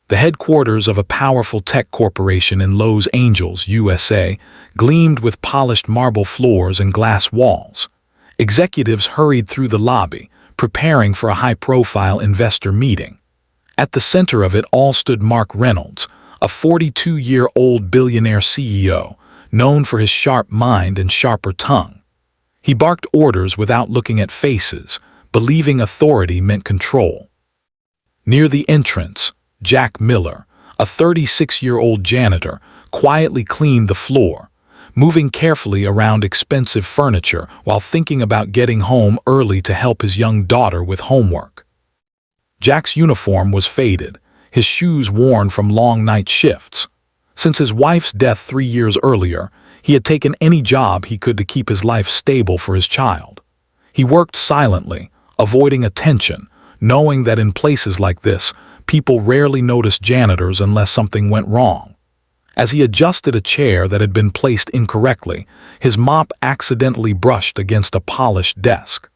The headquarters of a powerful tech corporation in Los Angeles, USA, gleamed with polished marble floors and glass walls. Executives hurried through the lobby, preparing for a high-profile investor meeting. At the center of it all stood Mark Reynolds, a 42-year-old billionaire CEO, known for his sharp mind and sharper tongue. He barked orders without looking at faces, believing authority meant control. Near the entrance, Jack Miller, a 36-year-old janitor, quietly cleaned the floor, moving carefully around expensive furniture while thinking about getting home early to help his young daughter with homework. Jack's uniform was faded, his shoes worn from long night shifts. Since his wife's death 3 years earlier, he had taken any job he could to keep his life stable for his child. He worked silently, avoiding attention, knowing that in places like this, people rarely noticed janitors unless something went wrong. As he adjusted a chair that had been placed incorrectly, his mop accidentally brushed against a polished desk.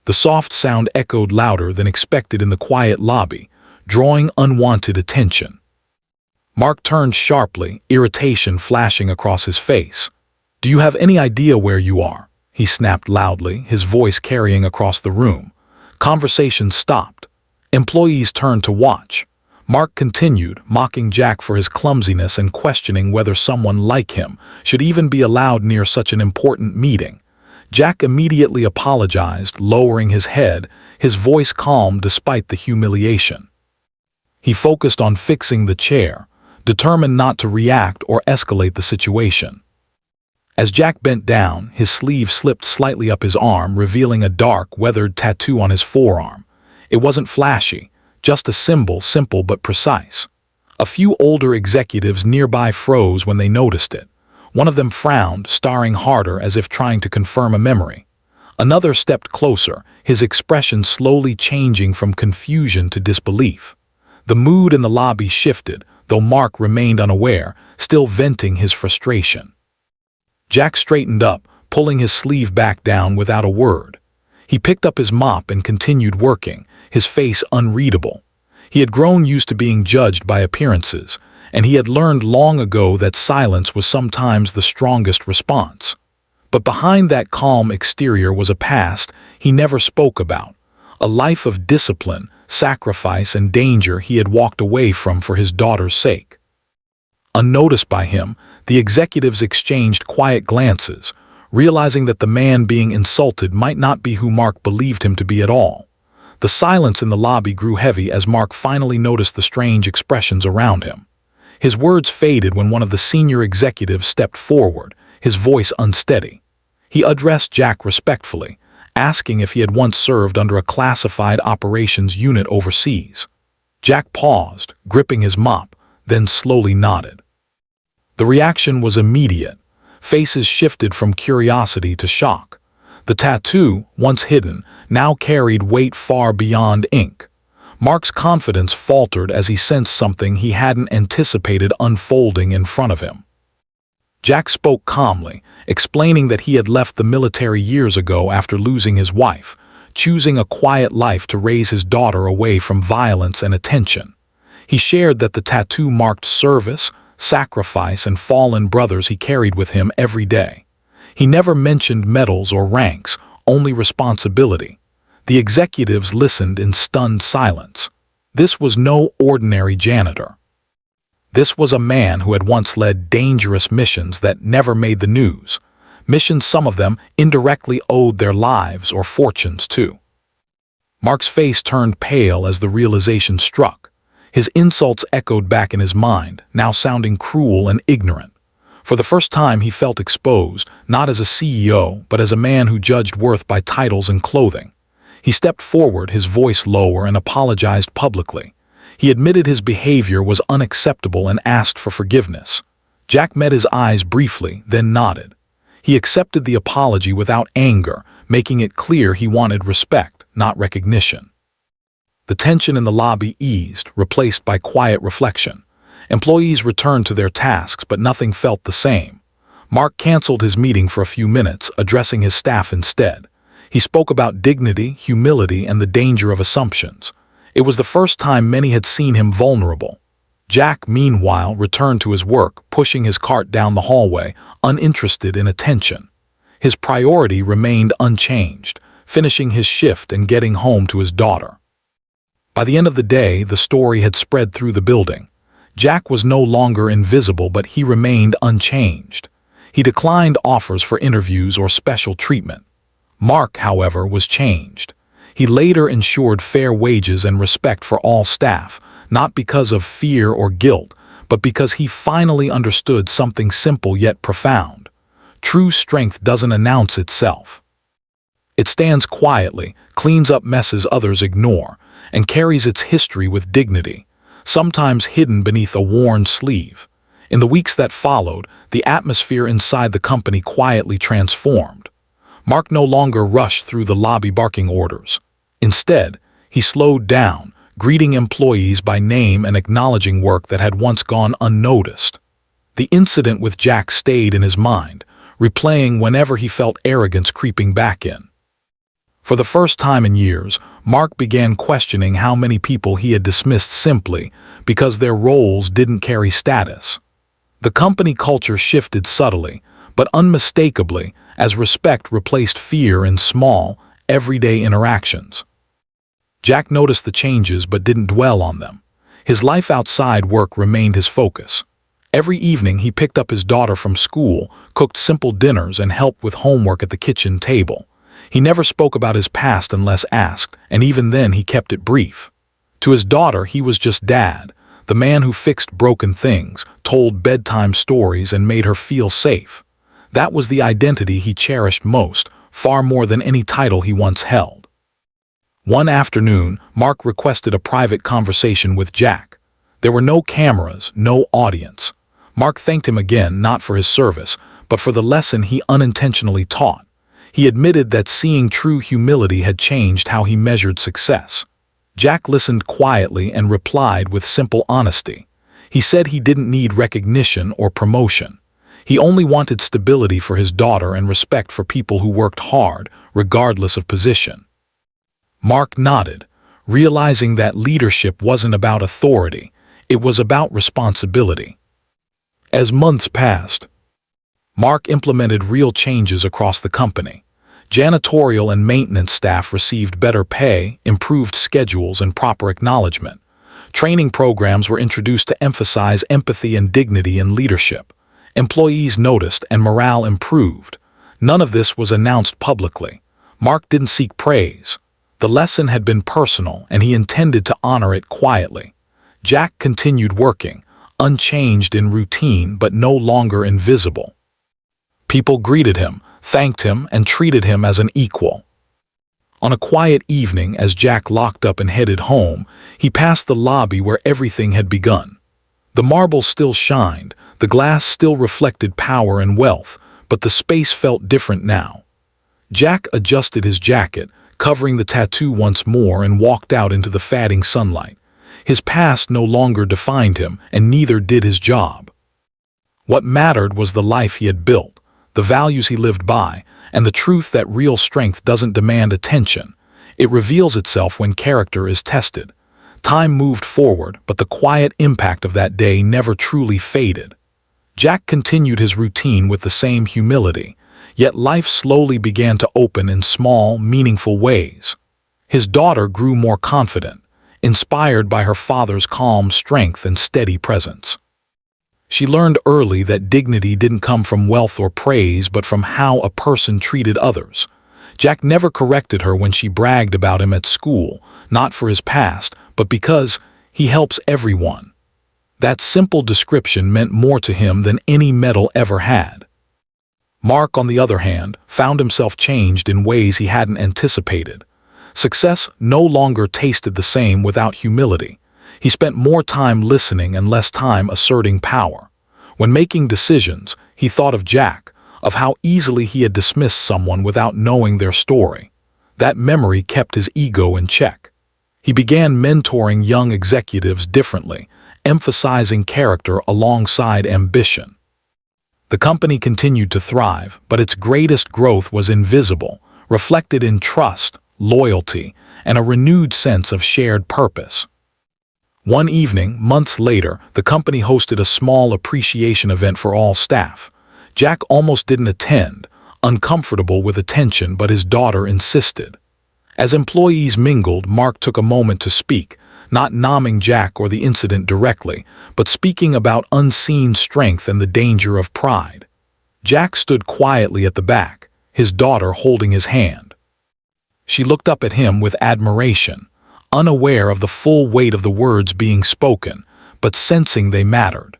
The soft sound echoed louder than expected in the quiet lobby, drawing unwanted attention. Mark turned sharply, irritation flashing across his face. "Do you have any idea where you are?" he snapped loudly, his voice carrying across the room. Conversation stopped. Employees turned to watch. Mark continued, mocking Jack for his clumsiness and questioning whether someone like him should even be allowed near such an important meeting. Jack immediately apologized, lowering his head, his voice calm despite the humiliation. He focused on fixing the chair, determined not to react or escalate the situation. As Jack bent down, his sleeve slipped slightly up his arm, revealing a dark, weathered tattoo on his forearm. It wasn't flashy, just a symbol, simple but precise. A few older executives nearby froze when they noticed it. One of them frowned, staring harder as if trying to confirm a memory. Another stepped closer, his expression slowly changing from confusion to disbelief. The mood in the lobby shifted, though Mark remained unaware, still venting his frustration. Jack straightened up, pulling his sleeve back down without a word. He picked up his mop and continued working, his face unreadable. He had grown used to being judged by appearances, and he had learned long ago that silence was sometimes the strongest response. But behind that calm exterior was a past he never spoke about, a life of discipline, sacrifice, and danger he had walked away from for his daughter's sake. Unnoticed by him, the executives exchanged quiet glances, realizing that the man being insulted might not be who Mark believed him to be at all. The silence in the lobby grew heavy as Mark finally noticed the strange expressions around him. His words faded when one of the senior executives stepped forward, his voice unsteady. He addressed Jack respectfully, asking if he had once served under a classified operations unit overseas. Jack paused, gripping his mop, then slowly nodded. The reaction was immediate. Faces shifted from curiosity to shock. The tattoo, once hidden, now carried weight far beyond ink. Mark's confidence faltered as he sensed something he hadn't anticipated unfolding in front of him. Jack spoke calmly, explaining that he had left the military years ago after losing his wife, choosing a quiet life to raise his daughter away from violence and attention. He shared that the tattoo marked service, sacrifice, and fallen brothers he carried with him every day. He never mentioned medals or ranks, only responsibility. The executives listened in stunned silence. This was no ordinary janitor. This was a man who had once led dangerous missions that never made the news, missions some of them indirectly owed their lives or fortunes to. Mark's face turned pale as the realization struck. His insults echoed back in his mind, now sounding cruel and ignorant. For the first time he felt exposed, not as a CEO, but as a man who judged worth by titles and clothing. He stepped forward, his voice lower, and apologized publicly. He admitted his behavior was unacceptable and asked for forgiveness. Jack met his eyes briefly, then nodded. He accepted the apology without anger, making it clear he wanted respect, not recognition. The tension in the lobby eased, replaced by quiet reflection. Employees returned to their tasks, but nothing felt the same. Mark canceled his meeting for a few minutes, addressing his staff instead. He spoke about dignity, humility, and the danger of assumptions. It was the first time many had seen him vulnerable. Jack, meanwhile, returned to his work, pushing his cart down the hallway, uninterested in attention. His priority remained unchanged, finishing his shift and getting home to his daughter. By the end of the day, the story had spread through the building. Jack was no longer invisible, but he remained unchanged. He declined offers for interviews or special treatment. Mark, however, was changed. He later ensured fair wages and respect for all staff, not because of fear or guilt, but because he finally understood something simple yet profound. True strength doesn't announce itself. It stands quietly, cleans up messes others ignore, and carries its history with dignity, sometimes hidden beneath a worn sleeve. In the weeks that followed, the atmosphere inside the company quietly transformed. Mark no longer rushed through the lobby barking orders. Instead, he slowed down, greeting employees by name and acknowledging work that had once gone unnoticed. The incident with Jack stayed in his mind, replaying whenever he felt arrogance creeping back in. For the first time in years, Mark began questioning how many people he had dismissed simply because their roles didn't carry status. The company culture shifted subtly, but unmistakably, as respect replaced fear in small, everyday interactions. Jack noticed the changes but didn't dwell on them. His life outside work remained his focus. Every evening he picked up his daughter from school, cooked simple dinners, and helped with homework at the kitchen table. He never spoke about his past unless asked, and even then he kept it brief. To his daughter, he was just dad, the man who fixed broken things, told bedtime stories, and made her feel safe. That was the identity he cherished most, far more than any title he once held. One afternoon, Mark requested a private conversation with Jack. There were no cameras, no audience. Mark thanked him again, not for his service, but for the lesson he unintentionally taught. He admitted that seeing true humility had changed how he measured success. Jack listened quietly and replied with simple honesty. He said he didn't need recognition or promotion. He only wanted stability for his daughter and respect for people who worked hard, regardless of position. Mark nodded, realizing that leadership wasn't about authority, it was about responsibility. As months passed, Mark implemented real changes across the company. Janitorial and maintenance staff received better pay, improved schedules, and proper acknowledgement. Training programs were introduced to emphasize empathy and dignity in leadership. Employees noticed and morale improved. None of this was announced publicly. Mark didn't seek praise. The lesson had been personal, and he intended to honor it quietly. Jack continued working, unchanged in routine but no longer invisible. People greeted him, thanked him, and treated him as an equal. On a quiet evening, as Jack locked up and headed home, he passed the lobby where everything had begun. The marble still shined, the glass still reflected power and wealth, but the space felt different now. Jack adjusted his jacket, covering the tattoo once more, and walked out into the fading sunlight. His past no longer defined him, and neither did his job. What mattered was the life he had built, the values he lived by, and the truth that real strength doesn't demand attention. It reveals itself when character is tested. Time moved forward, but the quiet impact of that day never truly faded. Jack continued his routine with the same humility, yet life slowly began to open in small, meaningful ways. His daughter grew more confident, inspired by her father's calm strength and steady presence. She learned early that dignity didn't come from wealth or praise, but from how a person treated others. Jack never corrected her when she bragged about him at school, not for his past, but because he helps everyone. That simple description meant more to him than any medal ever had. Mark, on the other hand, found himself changed in ways he hadn't anticipated. Success no longer tasted the same without humility. He spent more time listening and less time asserting power. When making decisions, he thought of Jack, of how easily he had dismissed someone without knowing their story. That memory kept his ego in check. He began mentoring young executives differently, emphasizing character alongside ambition. The company continued to thrive, but its greatest growth was invisible, reflected in trust, loyalty, and a renewed sense of shared purpose. One evening, months later, the company hosted a small appreciation event for all staff. Jack almost didn't attend, uncomfortable with attention, but his daughter insisted. As employees mingled, Mark took a moment to speak, not nomming Jack or the incident directly, but speaking about unseen strength and the danger of pride. Jack stood quietly at the back, his daughter holding his hand. She looked up at him with admiration, unaware of the full weight of the words being spoken, but sensing they mattered.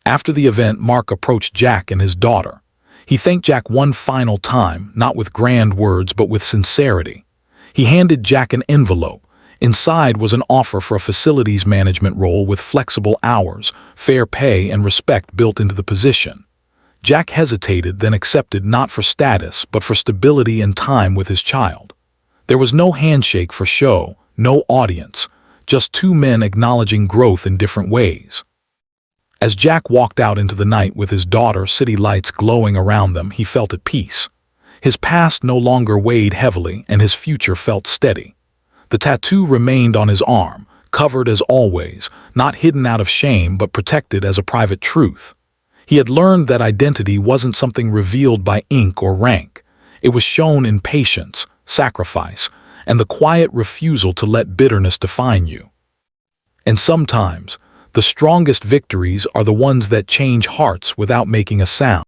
After the event, Mark approached Jack and his daughter. He thanked Jack one final time, not with grand words but with sincerity. He handed Jack an envelope. Inside was an offer for a facilities management role with flexible hours, fair pay, and respect built into the position. Jack hesitated, then accepted, not for status, but for stability and time with his child. There was no handshake for show, no audience, just two men acknowledging growth in different ways. As Jack walked out into the night with his daughter, city lights glowing around them, he felt at peace. His past no longer weighed heavily, and his future felt steady. The tattoo remained on his arm, covered as always, not hidden out of shame but protected as a private truth. He had learned that identity wasn't something revealed by ink or rank. It was shown in patience, sacrifice, and the quiet refusal to let bitterness define you. And sometimes, the strongest victories are the ones that change hearts without making a sound.